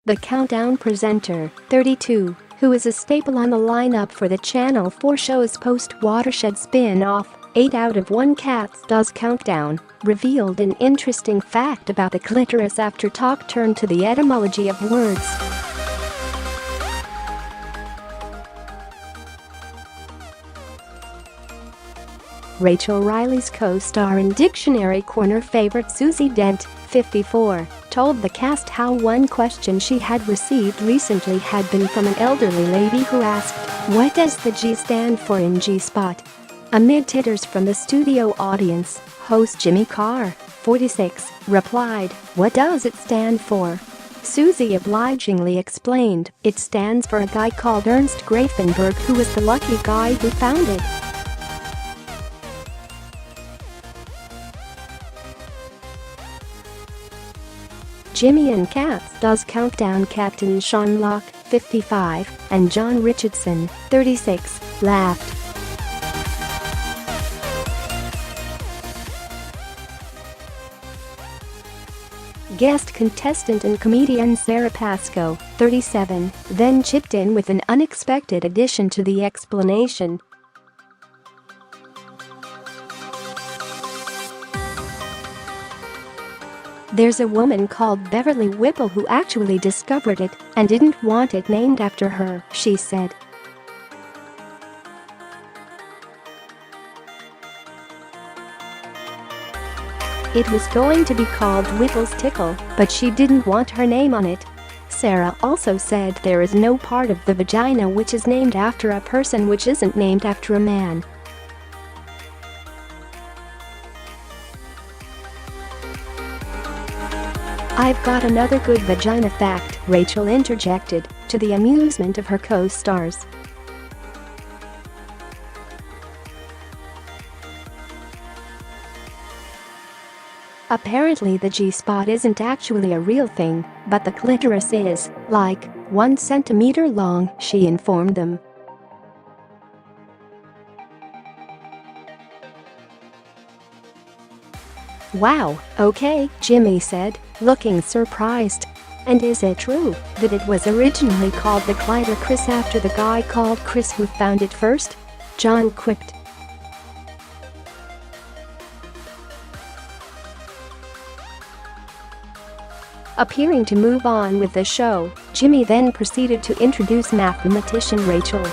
the Countdown presenter, 32, who is a staple on the lineup for the Channel 4 show's post-watershed spin-off, 8 out of 10 Cats Does Countdown, revealed an interesting fact about the clitoris after talk turned to the etymology of words. Rachel Riley's co-star in Dictionary Corner favorite Susie Dent, 54, told the cast how one question she had received recently had been from an elderly lady who asked, "What does the G stand for in G-spot?" Amid titters from the studio audience, host Jimmy Carr, 46, replied, "What does it stand for?" Susie obligingly explained, "It stands for a guy called Ernst Gräfenberg who was the lucky guy who found it." Jimmy and Cats Does Countdown captain Sean Locke, 55, and Jon Richardson, 36, laughed. Guest contestant and comedienne Sara Pascoe, 37, then chipped in with an unexpected addition to the explanation. "There's a woman called Beverly Whipple who actually discovered it and didn't want it named after her," she said. "It was going to be called Whipple's Tickle, but she didn't want her name on it." Sara also said there is no part of the vagina which is named after a person which isn't named after a man. "I've got another good vagina fact," Rachel interjected, to the amusement of her co-stars. "Apparently the G-spot isn't actually a real thing, but the clitoris is, like, 1 centimeter long," she informed them. "Wow, okay," Jimmy said, looking surprised. "And is it true that it was originally called the Clitor-Chris after the guy called Chris who found it first?" Jon quipped. Appearing to move on with the show, Jimmy then proceeded to introduce mathematician Rachel.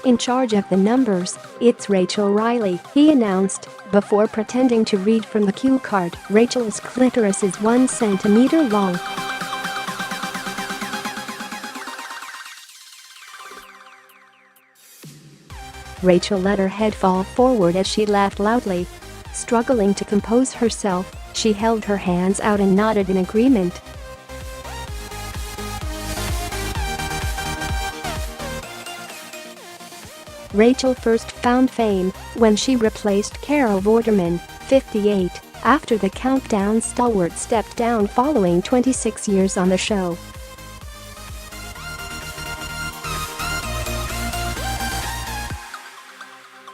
"In charge of the numbers, it's Rachel Riley," he announced, before pretending to read from the cue card. "Rachel's clitoris is 1 centimeter long." Rachel let her head fall forward as she laughed loudly. Struggling to compose herself, she held her hands out and nodded in agreement. Rachel first found fame when she replaced Carol Vorderman, 58, after the Countdown stalwart stepped down following 26 years on the show.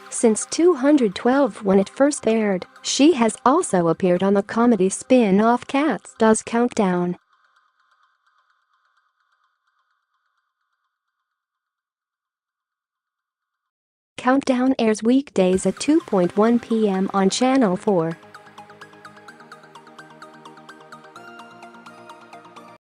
Since 2012 when it first aired, she has also appeared on the comedy spin-off Cats Does Countdown. Countdown airs weekdays at 2:1 p.m. on Channel 4.